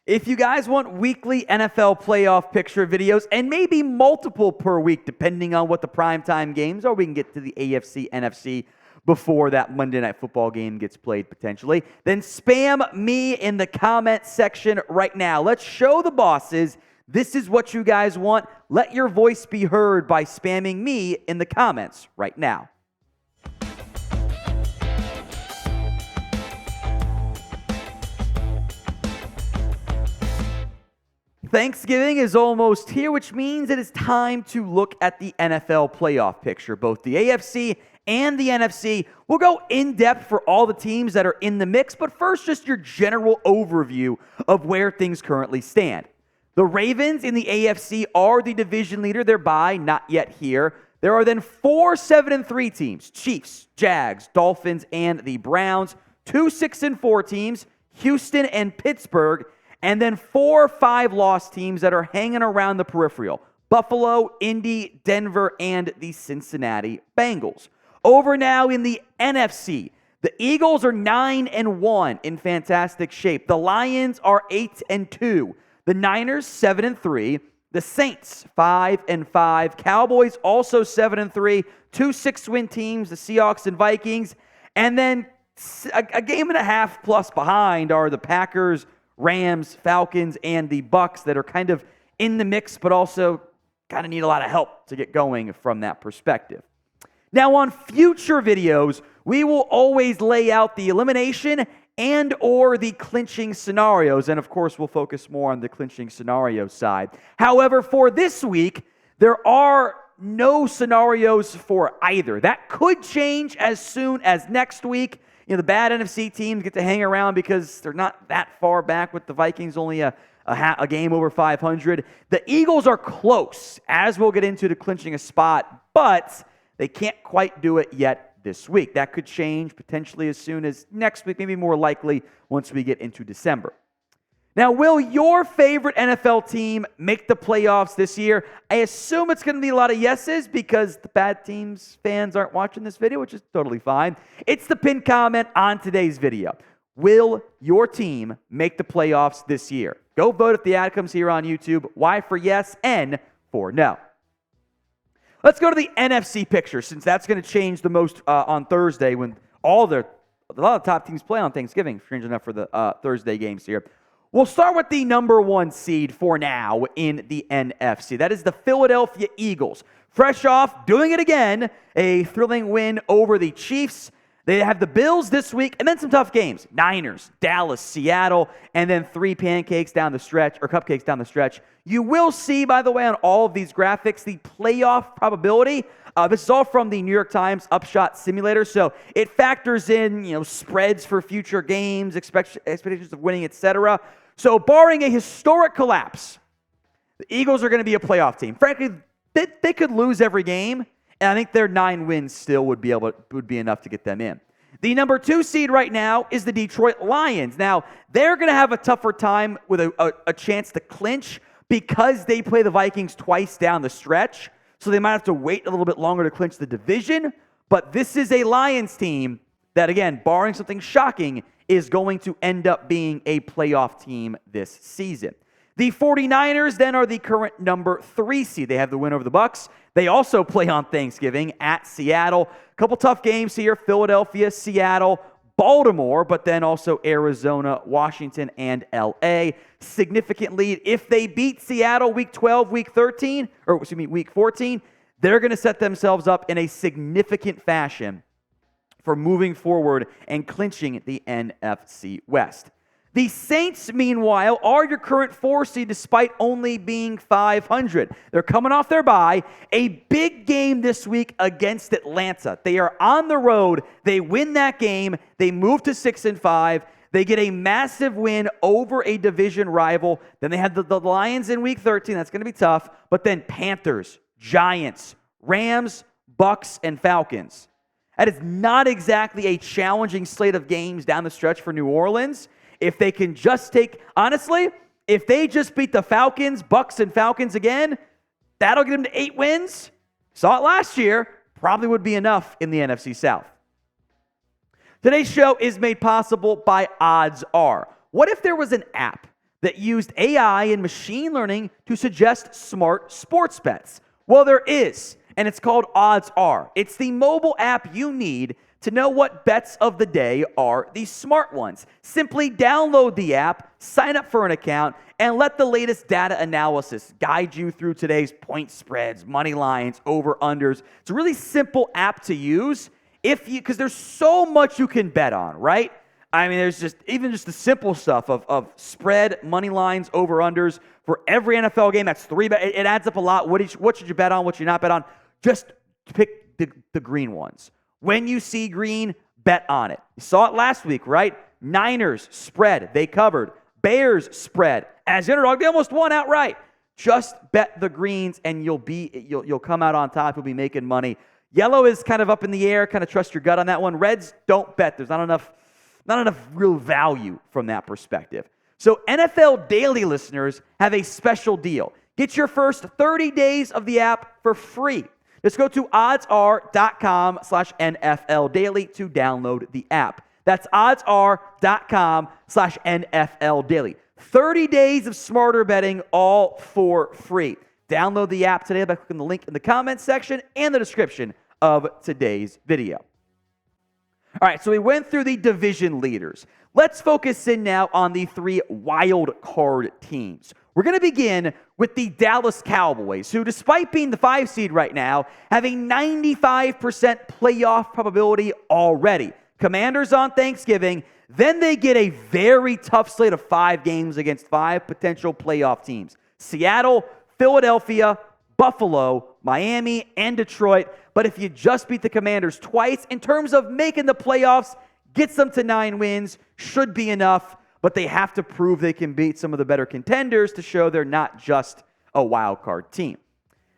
If you guys want weekly NFL playoff picture videos, and maybe multiple per week, depending on what the primetime games are, we can get to the AFC, NFC before that Monday Night Football game gets played potentially, then spam me in the comment section right now. Let's show the bosses this is what you guys want. Let your voice be heard by spamming me in the comments right now. Thanksgiving is almost here, which means it is time to look at the NFL playoff picture. Both the AFC and the NFC. We'll go in depth for all the teams that are in the mix, but first, just your general overview of where things currently stand. The Ravens in the AFC are the division leader. They're not yet here. There are then 4 7-3 teams: Chiefs, Jags, Dolphins, and the Browns. 2 6-4 teams: Houston and Pittsburgh. And then 4 5-loss teams that are hanging around the peripheral: Buffalo, Indy, Denver, and the Cincinnati Bengals. Over now in the NFC, the Eagles are 9-1 in fantastic shape. The Lions are 8-2. The Niners 7-3. The Saints 5-5. Cowboys also 7-3. 2 6-win teams: the Seahawks and Vikings. And then a game and a half plus behind are the Packers, Rams, Falcons, and the Bucs that are kind of in the mix, but also kind of need a lot of help to get going from that perspective. Now, on future videos, we will always lay out the elimination and or the clinching scenarios, and of course, we'll focus more on the clinching scenario side. However, for this week, there are no scenarios for either. That could change as soon as next week. The bad NFC teams get to hang around because they're not that far back, with the Vikings only a game over 500. The Eagles are close, as we'll get into, to clinching a spot, but they can't quite do it yet this week. That could change potentially as soon as next week, maybe more likely once we get into December. Now, will your favorite NFL team make the playoffs this year? I assume it's going to be a lot of yeses because the bad teams fans aren't watching this video, which is totally fine. It's the pinned comment on today's video. Will your team make the playoffs this year? Go vote if the ad comes here on YouTube. Y for yes, N for no. Let's go to the NFC picture, since that's going to change the most on Thursday when a lot of top teams play on Thanksgiving, strange enough, for the Thursday games here. We'll start with the number 1 seed for now in the NFC. That is the Philadelphia Eagles. Fresh off doing it again, a thrilling win over the Chiefs. They have the Bills this week, and then some tough games: Niners, Dallas, Seattle, and then 3 cupcakes down the stretch. You will see, by the way, on all of these graphics, the playoff probability. This is all from the New York Times Upshot Simulator, so it factors in, spreads for future games, expectations of winning, etc. So, barring a historic collapse, the Eagles are going to be a playoff team. Frankly, they could lose every game, and I think their 9 wins still would be enough to get them in. The number 2 seed right now is the Detroit Lions. Now, they're going to have a tougher time with a chance to clinch because they play the Vikings twice down the stretch, so they might have to wait a little bit longer to clinch the division. But this is a Lions team that, again, barring something shocking, is going to end up being a playoff team this season. The 49ers then are the current number 3 seed. They have the win over the Bucs. They also play on Thanksgiving at Seattle. A couple tough games here: Philadelphia, Seattle, Baltimore, but then also Arizona, Washington, and LA. Significant lead. If they beat Seattle week 12, week 13, or excuse me, week 14, they're going to set themselves up in a significant fashion for moving forward and clinching the NFC West. The Saints, meanwhile, are your current 4 seed despite only being 500. They're coming off their bye. A big game this week against Atlanta. They are on the road. They win that game. They move to 6-5. They get a massive win over a division rival. Then they have the Lions in week 13. That's going to be tough. But then Panthers, Giants, Rams, Bucs, and Falcons. That is not exactly a challenging slate of games down the stretch for New Orleans. If they can just honestly, if they just beat the Falcons, Bucs, and Falcons again, that'll get them to 8 wins. Saw it last year. Probably would be enough in the NFC South. Today's show is made possible by Odds Are. What if there was an app that used AI and machine learning to suggest smart sports bets? Well, there is, and it's called Odds Are. It's the mobile app you need to know what bets of the day are the smart ones. Simply download the app, sign up for an account, and let the latest data analysis guide you through today's point spreads, money lines, over-unders. It's a really simple app to use because there's so much you can bet on, right? I mean, there's just the simple stuff of spread, money lines, over-unders for every NFL game. That's 3 bet. It adds up a lot. What should you bet on? What should you not bet on? Just pick the green ones. When you see green, bet on it. You saw it last week, right? Niners spread. They covered. Bears spread. As underdog, they almost won outright. Just bet the greens and you'll come out on top. You'll be making money. Yellow is kind of up in the air. Kind of trust your gut on that one. Reds, don't bet. There's not enough real value from that perspective. So NFL Daily listeners have a special deal. Get your first 30 days of the app for free. Just go to oddsr.com/NFL Daily to download the app. That's oddsr.com/NFL Daily. 30 days of smarter betting, all for free. Download the app today by clicking the link in the comments section and the description of today's video. All right, so we went through the division leaders. Let's focus in now on the 3 wild card teams. We're going to begin with the Dallas Cowboys, who, despite being the 5 seed right now, have a 95% playoff probability already. Commanders on Thanksgiving, then they get a very tough slate of 5 games against 5 potential playoff teams. Seattle, Philadelphia, Buffalo, Miami, and Detroit. But if you just beat the Commanders twice, in terms of making the playoffs, gets them to 9 wins, should be enough. But they have to prove they can beat some of the better contenders to show they're not just a wild card team.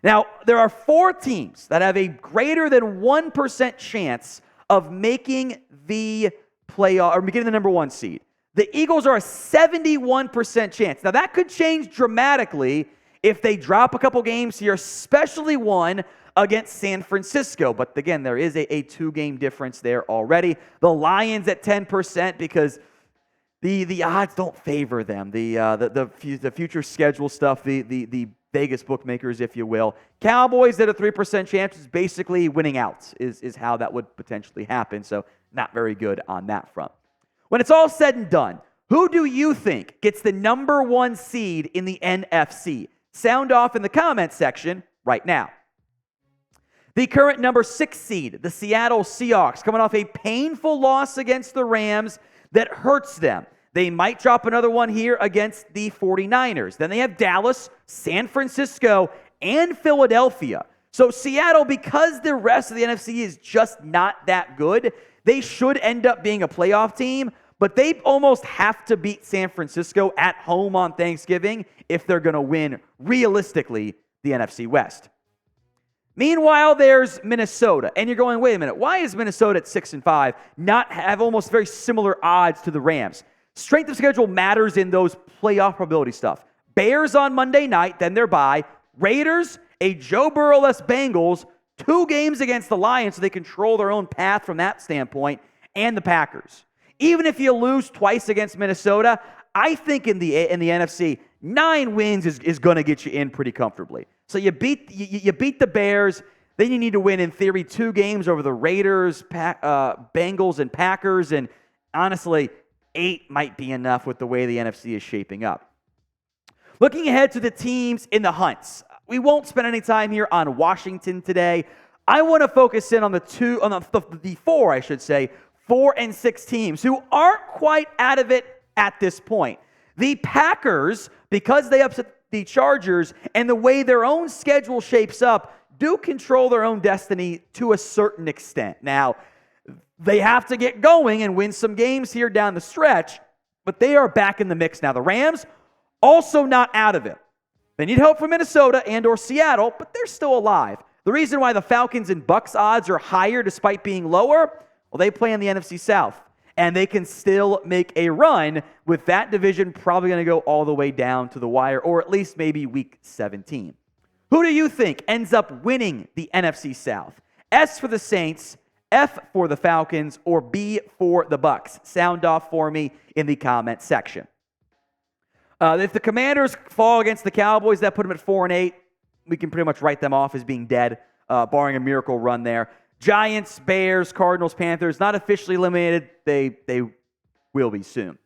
Now, there are 4 teams that have a greater than 1% chance of making the playoff or getting the number 1 seed. The Eagles are a 71% chance. Now, that could change dramatically if they drop a couple games here, especially one against San Francisco. But again, there is a 2-game difference there already. The Lions at 10% because the odds don't favor them. The future schedule stuff, the Vegas bookmakers, if you will. Cowboys at a 3% chance is basically winning out is how that would potentially happen. So not very good on that front. When it's all said and done, who do you think gets the number 1 seed in the NFC? Sound off in the comments section right now. The current number 6 seed, the Seattle Seahawks, coming off a painful loss against the Rams that hurts them. They might drop another one here against the 49ers. Then they have Dallas, San Francisco, and Philadelphia. So Seattle, because the rest of the NFC is just not that good, they should end up being a playoff team, but they almost have to beat San Francisco at home on Thanksgiving if they're going to win, realistically, the NFC West. Meanwhile, there's Minnesota, and you're going, wait a minute, why is Minnesota at 6-5 not have almost very similar odds to the Rams? Strength of schedule matters in those playoff probability stuff. Bears on Monday night, then they're bye. Raiders, a Joe Burrow-less Bengals, 2 games against the Lions, so they control their own path from that standpoint, and the Packers. Even if you lose twice against Minnesota, I think in the NFC, 9 wins is going to get you in pretty comfortably. So you beat the Bears, then you need to win, in theory, 2 games over the Raiders, Bengals, and Packers, and honestly, 8 might be enough with the way the NFC is shaping up. Looking ahead to the teams in the hunts, we won't spend any time here on Washington today. I want to focus in on the 4 and 6 teams who aren't quite out of it at this point. The Packers, because they upset the Chargers and the way their own schedule shapes up, do control their own destiny to a certain extent. Now, they have to get going and win some games here down the stretch, but they are back in the mix now. The Rams, also not out of it. They need help from Minnesota and or Seattle, but they're still alive. The reason why the Falcons and Bucks odds are higher despite being lower, well, they play in the NFC South, and they can still make a run with that division probably going to go all the way down to the wire, or at least maybe week 17. Who do you think ends up winning the NFC South? S for the Saints, F for the Falcons, or B for the Bucks? Sound off for me in the comment section. If the Commanders fall against the Cowboys, that put them at 4-8. We can pretty much write them off as being dead, barring a miracle run there. Giants, Bears, Cardinals, Panthers, not officially eliminated. They will be soon.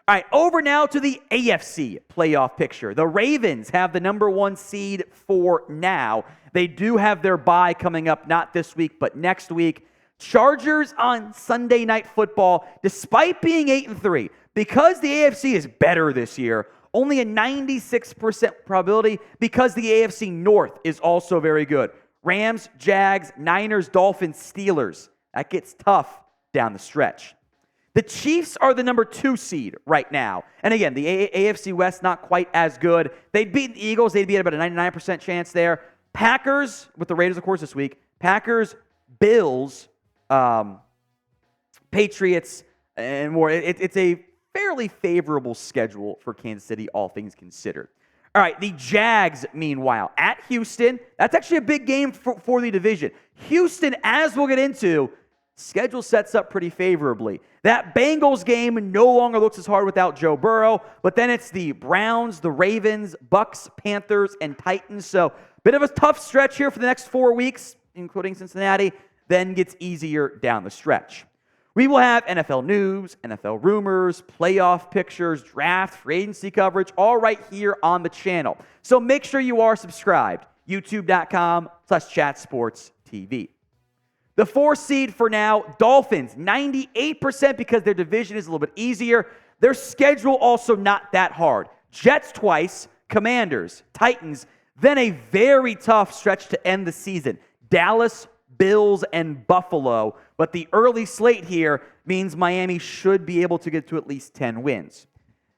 All right, over now to the AFC playoff picture. The Ravens have the number 1 seed for now. They do have their bye coming up, not this week, but next week. Chargers on Sunday Night Football, despite being 8-3, because the AFC is better this year, only a 96% probability because the AFC North is also very good. Rams, Jags, Niners, Dolphins, Steelers. That gets tough down the stretch. The Chiefs are the number 2 seed right now. And again, the AFC West not quite as good. They'd beat the Eagles. They'd be at about a 99% chance there. Packers, with the Raiders, of course, this week. Packers, Bills, Patriots, and more. It's a fairly favorable schedule for Kansas City, all things considered. All right, the Jags, meanwhile, at Houston. That's actually a big game for the division. Houston, as we'll get into, schedule sets up pretty favorably. That Bengals game no longer looks as hard without Joe Burrow, but then it's the Browns, the Ravens, Bucks, Panthers, and Titans. So bit of a tough stretch here for the next 4 weeks, including Cincinnati, then gets easier down the stretch. We will have NFL news, NFL rumors, playoff pictures, draft, free agency coverage, all right here on the channel. So make sure you are subscribed. YouTube.com/chatsportstv. The 4 seed for now, Dolphins, 98% because their division is a little bit easier. Their schedule also not that hard. Jets twice, Commanders, Titans, then a very tough stretch to end the season. Dallas, Bills, and Buffalo. But the early slate here means Miami should be able to get to at least 10 wins.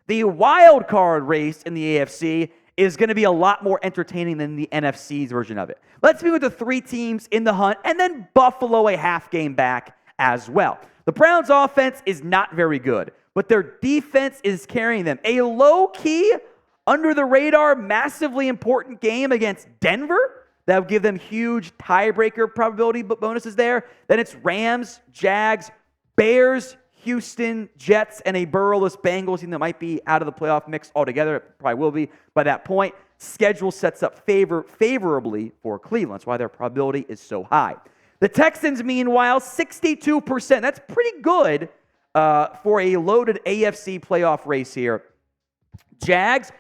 The wild card race in the AFC is going to be a lot more entertaining than the NFC's version of it. Let's begin with the 3 teams in the hunt, and then Buffalo a half game back as well. The Browns' offense is not very good, but their defense is carrying them. A low-key, under-the-radar, massively important game against Denver that would give them huge tiebreaker probability bonuses there. Then it's Rams, Jags, Bears, Houston, Jets, and a Burrow-less Bengals team that might be out of the playoff mix altogether. It probably will be by that point. Schedule sets up favorably for Cleveland. That's why their probability is so high. The Texans, meanwhile, 62%. That's pretty good for a loaded AFC playoff race here. Jags,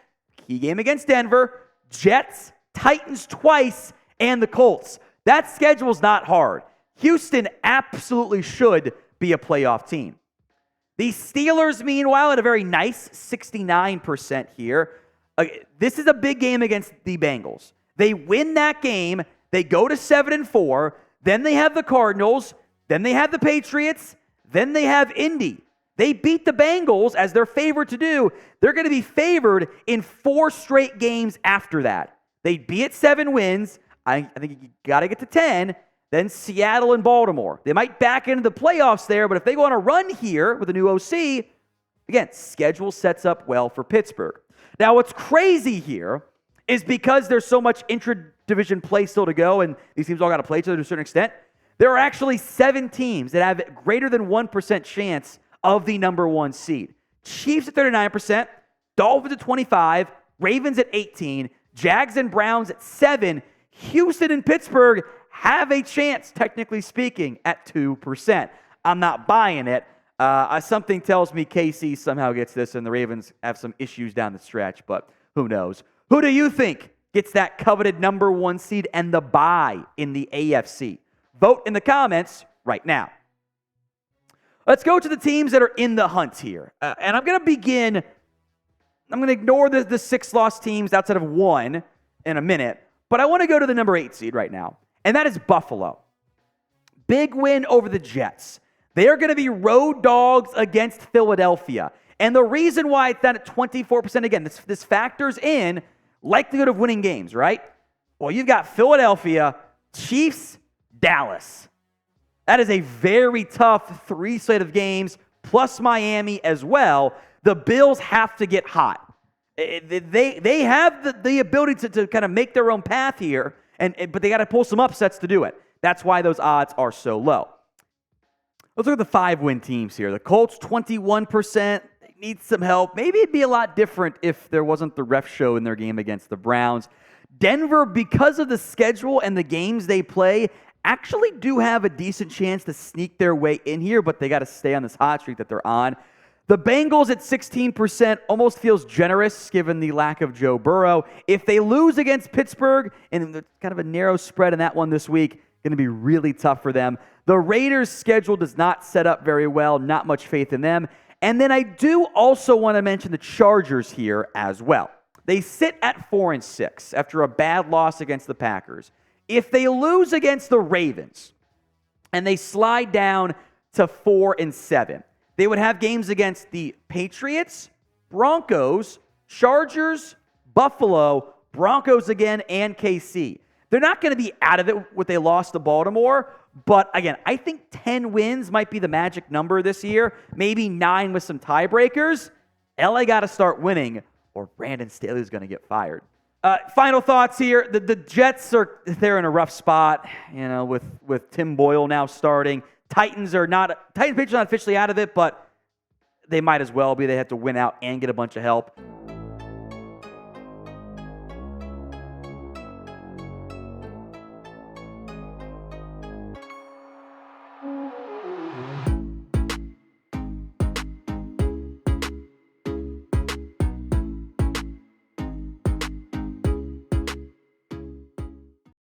key game against Denver. Jets, Titans twice, and the Colts. That schedule's not hard. Houston absolutely should be a playoff team. The Steelers, meanwhile, at a very nice 69% here. This is a big game against the Bengals. They win that game. They go to 7-4. Then they have the Cardinals. Then they have the Patriots. Then they have Indy. They beat the Bengals, as they're favored to do. They're going to be favored in 4 straight games after that. They'd be at 7 wins. I think you got to get to 10. Then Seattle and Baltimore. They might back into the playoffs there, but if they go on a run here with a new OC, again, schedule sets up well for Pittsburgh. Now, what's crazy here is because there's so much intra-division play still to go, and these teams all got to play each other to a certain extent, there are actually 7 teams that have greater than 1% chance of the number 1 seed. Chiefs at 39%, Dolphins at 25%, Ravens at 18%, Jags and Browns at 7%, Houston and Pittsburgh have a chance, technically speaking, at 2%. I'm not buying it. Something tells me KC somehow gets this, and the Ravens have some issues down the stretch, but who knows? Who do you think gets that coveted number 1 seed and the bye in the AFC? Vote in the comments right now. Let's go to the teams that are in the hunt here. And I'm going to begin, I'm going to ignore the 6-loss teams outside of 1 in a minute, but I want to go to the number 8 seed right now. And that is Buffalo. Big win over the Jets. They are going to be road dogs against Philadelphia. And the reason why it's down at 24%, again, this factors in likelihood of winning games, right? Well, you've got Philadelphia, Chiefs, Dallas. That is a very tough 3 slate of games, plus Miami as well. The Bills have to get hot. They have the ability to kind of make their own path here, but they got to pull some upsets to do it. That's why those odds are so low. Let's look at the 5-win teams here. The Colts, 21%. needs some help. Maybe it'd be a lot different if there wasn't the ref show in their game against the Browns. Denver, because of the schedule and the games they play, actually do have a decent chance to sneak their way in here, but they got to stay on this hot streak that they're on. The Bengals at 16% almost feels generous given the lack of Joe Burrow. If they lose against Pittsburgh, and it's kind of a narrow spread in that one this week, going to be really tough for them. The Raiders' schedule does not set up very well, not much faith in them. And then I do also want to mention the Chargers here as well. They sit at 4-6 after a bad loss against the Packers. If they lose against the Ravens and they slide down to 4-7, they would have games against the Patriots, Broncos, Chargers, Buffalo, Broncos again, and KC. They're not going to be out of it with they lost to Baltimore, but again, I think 10 wins might be the magic number this year, maybe 9 with some tiebreakers. LA got to start winning, or Brandon Staley's going to get fired. Final thoughts here. The Jets they're in a rough spot, with Tim Boyle now starting. Titans Patriots are not officially out of it, but they might as well be. They have to win out and get a bunch of help.